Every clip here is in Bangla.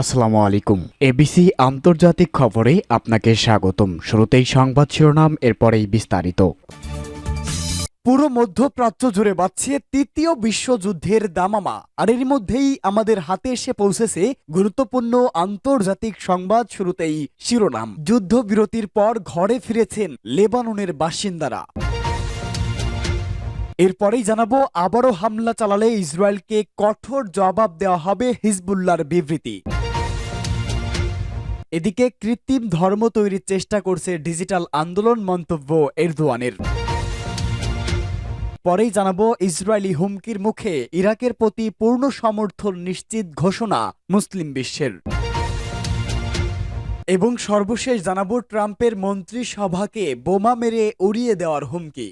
আসসালামু আলাইকুম। এবিসি আন্তর্জাতিক খবরে আপনাকে স্বাগতম। শুরুতেই সংবাদ শিরোনাম, এরপরেই বিস্তারিত। পুরো মধ্যপ্রাচ্য জুড়ে বাজছে তৃতীয় বিশ্বযুদ্ধের দামামা, আর এর মধ্যেই আমাদের হাতে এসে পৌঁছেছে গুরুত্বপূর্ণ আন্তর্জাতিক সংবাদ। শুরুতেই শিরোনাম, যুদ্ধবিরতির পর ঘরে ফিরেছেন লেবাননের বাসিন্দারা। এরপরেই জানাবো, আবারও হামলা চালালে ইসরায়েলকে কঠোর জবাব দেওয়া হবে, হিজবুল্লাহর বিবৃতি। এদিকে কৃত্রিম ধর্ম তৈরির চেষ্টা করছে ডিজিটাল আন্দোলন, মন্তব্য এরদোয়ানের। পরেই জানাবো, ইসরায়েলি হুমকির মুখে ইরাকের প্রতি পূর্ণ সমর্থন নিশ্চিত ঘোষণা মুসলিম বিশ্বের। এবং সর্বশেষ জানাবো, ট্রাম্পের মন্ত্রিসভাকে বোমা মেরে উড়িয়ে দেওয়ার হুমকি।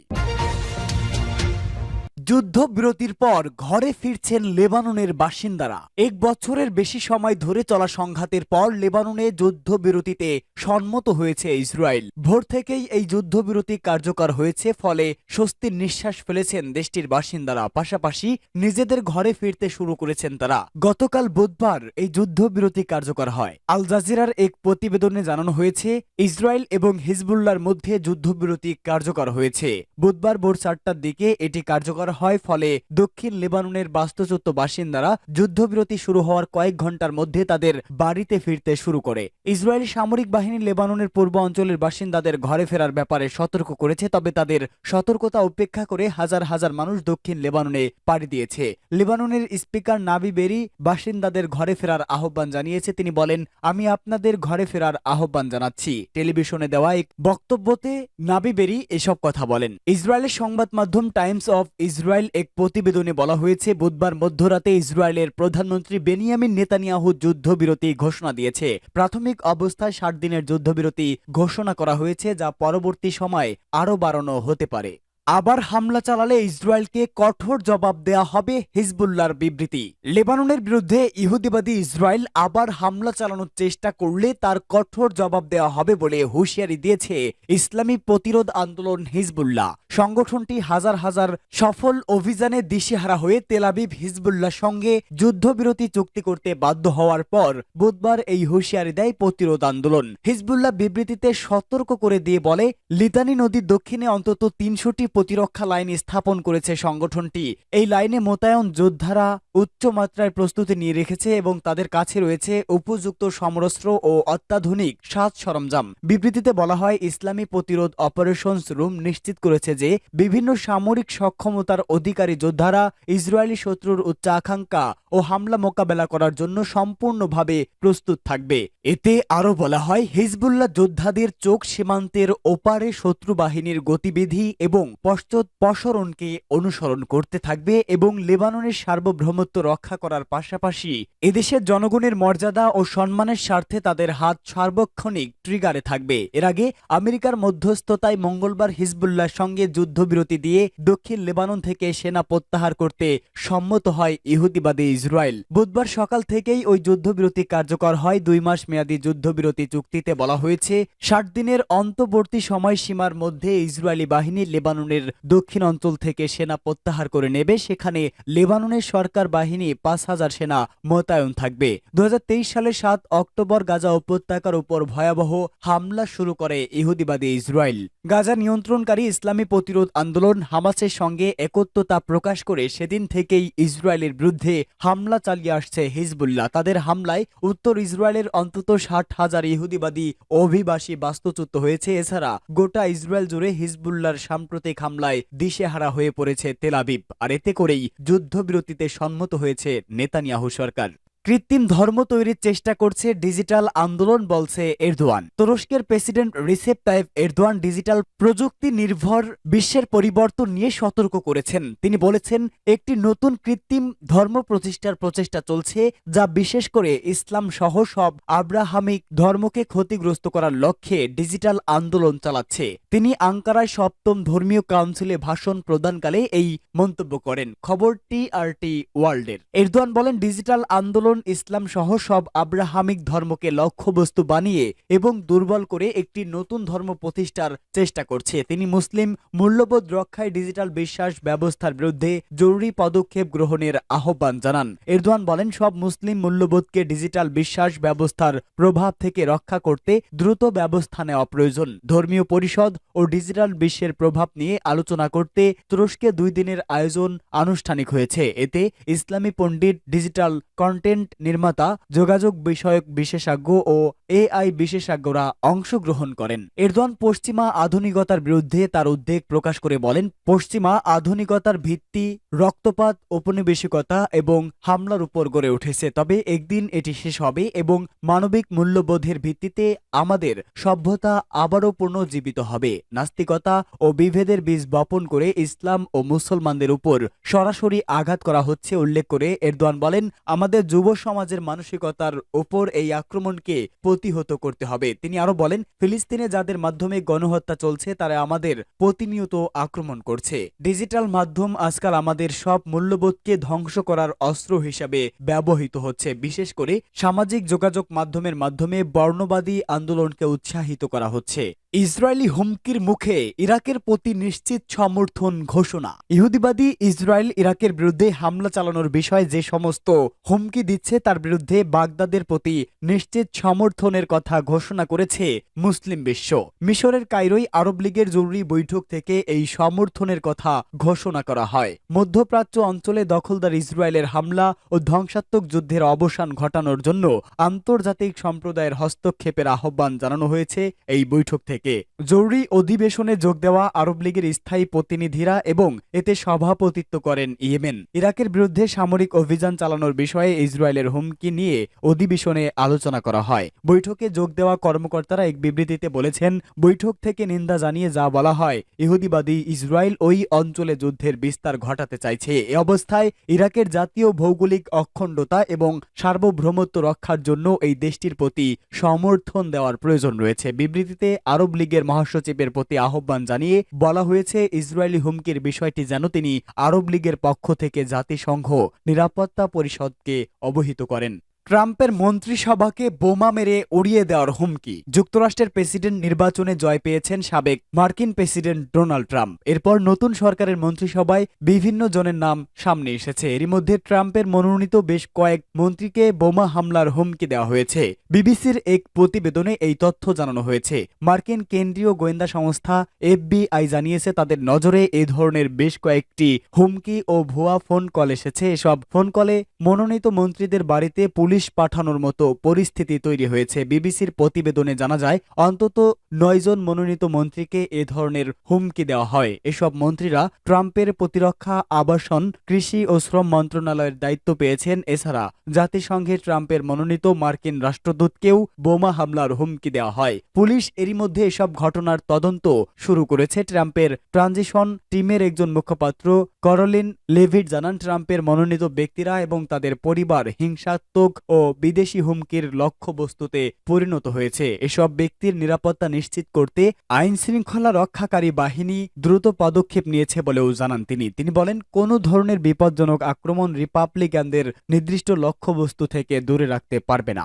যুদ্ধবিরতির পর ঘরে ফিরছেন লেবাননের বাসিন্দারা। এক বছরের বেশি সময় ধরে চলা সংঘাতের পর লেবাননে যুদ্ধবিরতিতে সম্মত হয়েছে ইসরায়েল। ভোর থেকেই এই যুদ্ধবিরতি কার্যকর হয়েছে, ফলে স্বস্তির নিঃশ্বাস ফেলেছেন দেশটির বাসিন্দারা। পাশাপাশি নিজেদের ঘরে ফিরতে শুরু করেছেন তারা। গতকাল বুধবার এই যুদ্ধবিরতি কার্যকর হয়। আল জাজিরার এক প্রতিবেদনে জানানো হয়েছে, ইসরায়েল এবং হিজবুল্লাহর মধ্যে যুদ্ধবিরতি কার্যকর হয়েছে। বুধবার ভোর 4টার দিকে এটি কার্যকর হয়, ফলে দক্ষিণ লেবাননের বাস্তুচ্যুত বাসিন্দারা যুদ্ধবিরতি শুরু হওয়ার কয়েক ঘন্টার মধ্যে তাদের বাড়িতে ফিরতে শুরু করে। ইসরায়েলি সামরিক বাহিনী লেবাননের পূর্ব অঞ্চলের বাসিন্দাদের ঘরে ফেরার ব্যাপারে সতর্ক করেছে, তবে তাদের সতর্কতা উপেক্ষা করে হাজার হাজার মানুষ দক্ষিণ লেবাননে পাড়ি দিয়েছে। লেবাননের স্পিকার নাবি বেরি বাসিন্দাদের ঘরে ফেরার আহ্বান জানিয়েছে। তিনি বলেন, আমি আপনাদের ঘরে ফেরার আহ্বান জানাচ্ছি। টেলিভিশনে দেওয়া এক বক্তব্যতে নাবি বেরি এসব কথা বলেন। ইসরায়েলের সংবাদ মাধ্যম টাইমস অফ ইসরায়েল এক প্রতিবেদনে বলা হয়েছে, বুধবার মধ্যরাতে ইসরায়েলের প্রধানমন্ত্রী বেনিয়ামিন নেতানিয়াহু যুদ্ধবিরতি ঘোষণা দিয়েছে। প্রাথমিক অবস্থায় 60 দিনের যুদ্ধবিরতি ঘোষণা করা হয়েছে, যা পরবর্তী সময়ে আরও বাড়ানো হতে পারে। আবার হামলা চালালে ইসরায়েলকে কঠোর জবাব দেয়া হবে, হিজবুল্লাহর বিবৃতি। লেবাননের বিরুদ্ধে ইহুদিবাদী ইসরায়েল আবার হামলা চালানোর চেষ্টা করলে তার কঠোর জবাব দেওয়া হবে বলে হুঁশিয়ারি দিয়েছে ইসলামী প্রতিরোধ আন্দোলন হিজবুল্লাহ। সংগঠনটি হাজার হাজার সফল অভিযানে দিশেহারা হয়ে তেল আবিব হিজবুল্লাহর সঙ্গে যুদ্ধবিরতি চুক্তি করতে বাধ্য হওয়ার পর বুধবার এই হুঁশিয়ারি দেয় প্রতিরোধ আন্দোলন। হিজবুল্লাহ বিবৃতিতে সতর্ক করে দিয়ে বলে, লিতানি নদীর দক্ষিণে অন্তত 300টি প্রতিরক্ষা লাইন স্থাপন করেছে সংগঠনটি। এই লাইনে মোতায়েন যোদ্ধারা উচ্চ মাত্রায় প্রস্তুতি নিয়ে রেখেছে এবং তাদের কাছে রয়েছে উপযুক্ত সমরাস্ত্র ও অত্যাধুনিক সাজ সরঞ্জাম। বিবৃতিতে বলা হয়, ইসলামী প্রতিরোধ অপারেশনস রুম নিশ্চিত করেছে যে বিভিন্ন সামরিক সক্ষমতার অধিকারী যোদ্ধারা ইসরায়েলি শত্রুর উচ্চাকাঙ্ক্ষা ও হামলা মোকাবেলা করার জন্য সম্পূর্ণভাবে প্রস্তুত থাকবে। এতে আরও বলা হয়, হিজবুল্লাহ যোদ্ধাদের চোখ সীমান্তের ওপারে শত্রু বাহিনীর গতিবিধি এবং পশ্চাৎপসরণকে অনুসরণ করতে থাকবে এবং লেবাননের সার্বভৌমত্ব রক্ষা করার পাশাপাশি এদেশের জনগণের মর্যাদা ও সম্মানের স্বার্থে তাদের হাত সার্বক্ষণিক ট্রিগারে থাকবে। এর আগে আমেরিকার মধ্যস্থতায় মঙ্গলবার হিজবুল্লাহর সঙ্গে যুদ্ধবিরতি দিয়ে দক্ষিণ লেবানন থেকে সেনা প্রত্যাহার করতে সম্মত হয় ইহুদিবাদী ইসরায়েল। বুধবার সকাল থেকেই ওই যুদ্ধবিরতি কার্যকর হয়। 2 মাস মেয়াদী যুদ্ধবিরতি চুক্তিতে বলা হয়েছে, 60 দিনের অন্তর্বর্তী সময়সীমার মধ্যে ইসরায়েলি বাহিনী লেবাননের দক্ষিণ অঞ্চল থেকে সেনা প্রত্যাহার করে নেবে। সেখানে লেবাননের সরকার বাহিনী 5000 সেনা মোতায়েন থাকবে। 2023 সালের 7 অক্টোবর গাজা উপত্যকার উপর ভয়াবহ হামলা শুরু করে ইহুদিবাদী ইসরায়েল। গাজা নিয়ন্ত্রণকারী ইসলামী প্রতিরোধ আন্দোলন হামাসের সঙ্গে একত্রতা প্রকাশ করে সেদিন থেকেই ইসরায়েলের বিরুদ্ধে হামলা চালিয়ে আসছে হিজবুল্লাহ। তাদের হামলায় উত্তর ইসরায়েলের অন্তত 60,000 ইহুদিবাদী অভিবাসী বাস্তুচ্যুত হয়েছে। এছাড়া গোটা ইসরায়েল জুড়ে হিজবুল্লাহর সাম্প্রতিক হামলায় দিশেহারা হয়ে পড়েছে তেল আবিব, আর এতে করেই যুদ্ধবিরতিতে সম্মত হয়েছে নেতানিয়াহু সরকার। কৃত্রিম ধর্ম তৈরির চেষ্টা করছে ডিজিটাল আন্দোলন, বলছে এরদোয়ান। তুরস্কের president Recep Tayyip Erdogan digital প্রযুক্তি নির্ভর বিশ্বের পরিবর্তন নিয়ে সতর্ক করেছেন। তিনি বলেছেন, একটি নতুন কৃত্রিম ধর্ম প্রতিষ্ঠার প্রচেষ্টা চলছে, যা বিশেষ করে ইসলাম সহ সব আব্রাহামিক ধর্মকে ক্ষতিগ্রস্ত করার লক্ষ্যে ডিজিটাল আন্দোলন চালাচ্ছে। তিনি আঙ্কারায় 7ম ধর্মীয় কাউন্সিলে ভাষণ প্রদানকালে এই মন্তব্য করেন। খবর TRT ওয়ার্ল্ডের। এরদোয়ান বলেন, ডিজিটাল আন্দোলন কারণ ইসলাম সহ সব আব্রাহামিক ধর্মকে লক্ষ্যবস্তু বানিয়ে এবং দুর্বল করে একটি নতুন ধর্ম প্রতিষ্ঠার চেষ্টা করছে। তিনি মুসলিম মূল্যবোধ রক্ষায় ডিজিটাল বিশ্বাস ব্যবস্থার বিরুদ্ধে জরুরি পদক্ষেপ গ্রহণের আহ্বান জানান। এরদোয়ান বলেন, সব মুসলিম মূল্যবোধকে ডিজিটাল বিশ্বাস ব্যবস্থার প্রভাব থেকে রক্ষা করতে দ্রুত ব্যবস্থা নেওয়া প্রয়োজন। ধর্মীয় পরিষদ ও ডিজিটাল বিশ্বের প্রভাব নিয়ে আলোচনা করতে তুরস্কে 2 দিনের আয়োজন আনুষ্ঠানিক হয়েছে। এতে ইসলামী পণ্ডিত, ডিজিটাল কন্টেন্ট নির্মাতা, যোগাযোগ বিষয়ক বিশেষজ্ঞ ও এআই বিশেষজ্ঞরা অংশগ্রহণ করেন। এরদোয়ান পশ্চিমা আধুনিকতার বিরুদ্ধে তার উদ্বেগ প্রকাশ করে বলেন, পশ্চিমা আধুনিকতার ভিত্তি রক্তপাত, ঔপনিবেশিকতা এবং হামলার উপর গড়ে উঠেছে। তবে একদিন এটি শেষ হবে এবং মানবিক মূল্যবোধের ভিত্তিতে আমাদের সভ্যতা আবারও পুনর্জীবিত হবে। নাস্তিকতা ও বিভেদের বীজ বপন করে ইসলাম ও মুসলমানদের উপর সরাসরি আঘাত করা হচ্ছে উল্লেখ করে এরদোয়ান বলেন, আমাদের যুব সমাজের মানসিকতার উপর এই আক্রমণকে প্রতিহত করতে হবে। তিনি আরো বলেন, ফিলিস্তিনে যাদের মাধ্যমে গণহত্যা চলছে তারা আমাদের প্রতিনিয়ত আক্রমণ করছে। ডিজিটাল মাধ্যম আজকাল আমাদের সব মূল্যবোধকে ধ্বংস করার অস্ত্র হিসাবে ব্যবহৃত হচ্ছে। বিশেষ করে সামাজিক যোগাযোগ মাধ্যমের মাধ্যমে বর্ণবাদী আন্দোলনকে উৎসাহিত করা হচ্ছে। ইসরায়েলি হুমকির মুখে ইরাকের প্রতি নিশ্চিত সমর্থন ঘোষণা। ইহুদিবাদী ইসরায়েল ইরাকের বিরুদ্ধে হামলা চালানোর বিষয়ে যে সমস্ত হুমকি দিচ্ছে তার বিরুদ্ধে বাগদাদের প্রতি নিশ্চিত সমর্থনের কথা ঘোষণা করেছে মুসলিম বিশ্ব। মিশরের কায়রোয় আরব লীগের জরুরি বৈঠক থেকে এই সমর্থনের কথা ঘোষণা করা হয়। মধ্যপ্রাচ্য অঞ্চলে দখলদার ইসরায়েলের হামলা ও ধ্বংসাত্মক যুদ্ধের অবসান ঘটানোর জন্য আন্তর্জাতিক সম্প্রদায়ের হস্তক্ষেপের আহ্বান জানানো হয়েছে এই বৈঠক থেকে। জরুরি অধিবেশনে যোগ দেওয়া আরব লীগের স্থায়ী প্রতিনিধিরা এবং এতে সভাপতিত্ব করেন ইয়েমেন। ইরাকের বিরুদ্ধে সামরিক অভিযান চালানোর বিষয়ে ইসরায়েলের হুমকি নিয়ে অধিবেশনে আলোচনা করা হয়। বৈঠকে যোগ দেওয়া কর্মকর্তারা এক বিবৃতিতে বলেছেন, বৈঠক থেকে নিন্দা জানিয়ে যা বলা হয়, ইহুদিবাদী ইসরায়েল ওই অঞ্চলে যুদ্ধের বিস্তার ঘটাতে চাইছে। এ অবস্থায় ইরাকের জাতীয় ভৌগোলিক অখণ্ডতা এবং সার্বভৌমত্ব রক্ষার জন্য এই দেশটির প্রতি সমর্থন দেওয়ার প্রয়োজন রয়েছে। বিবৃতিতে আরব লীগের মহাসচিবের প্রতি আহ্বান জানিয়ে বলা হয়েছে, ইসরায়েলি হুমকির বিষয়টি যেন তিনি আরব লীগের পক্ষ থেকে জাতিসংঘ নিরাপত্তা পরিষদকে অবহিত করেন। ট্রাম্পের মন্ত্রিসভাকে বোমা মেরে উড়িয়ে দেওয়ার হুমকি। যুক্তরাষ্ট্রের প্রেসিডেন্ট নির্বাচনে জয় পেয়েছেন সাবেক মার্কিন প্রেসিডেন্ট ডোনাল্ড ট্রাম্প। এরপর নতুন সরকারের মন্ত্রিসভায় বিভিন্ন জনের নাম সামনে এসেছে। এরই মধ্যে ট্রাম্পের মনোনীত বেশ কয়েক মন্ত্রীকে বোমা হামলার হুমকি দেওয়া হয়েছে। বিবিসির এক প্রতিবেদনে এই তথ্য জানানো হয়েছে। মার্কিন কেন্দ্রীয় গোয়েন্দা সংস্থা FBI জানিয়েছে তাদের নজরে এ ধরনের বেশ কয়েকটি হুমকি ও ভুয়া ফোন কল এসেছে। এসব ফোন কলে মনোনীত মন্ত্রীদের বাড়িতে পুলিশ পাঠানোর মতো পরিস্থিতি তৈরি হয়েছে। বিবিসির প্রতিবেদনে জানা যায়, অন্তত 9 জন মনোনীত মন্ত্রীকে এ ধরনের হুমকি দেওয়া হয়। এসব মন্ত্রীরা ট্রাম্পের প্রতিরক্ষা, আবাসন, কৃষি ও শ্রম মন্ত্রণালয়ের দায়িত্ব পেয়েছেন। এছাড়া জাতিসংঘে ট্রাম্পের মনোনীত মার্কিন রাষ্ট্রদূতকেও বোমা হামলার হুমকি দেওয়া হয়। পুলিশ এরই মধ্যে এসব ঘটনার তদন্ত শুরু করেছে। ট্রাম্পের ট্রানজিশন টিমের একজন মুখপাত্র ক্যারোলিন লেভিট জানান, ট্রাম্পের মনোনীত ব্যক্তিরা এবং তাদের পরিবার হিংসাত্মক ও বিদেশি হুমকির লক্ষ্যবস্তুতে পরিণত হয়েছে। এসব ব্যক্তির নিরাপত্তা নিশ্চিত করতে আইন শৃঙ্খলা রক্ষাকারী বাহিনী দ্রুত পদক্ষেপ নিয়েছে বলেও জানান তিনি বলেন, কোনো ধরনের বিপজ্জনক আক্রমণ রিপাবলিকানদের নির্দিষ্ট লক্ষ্যবস্তু থেকে দূরে রাখতে পারবে না।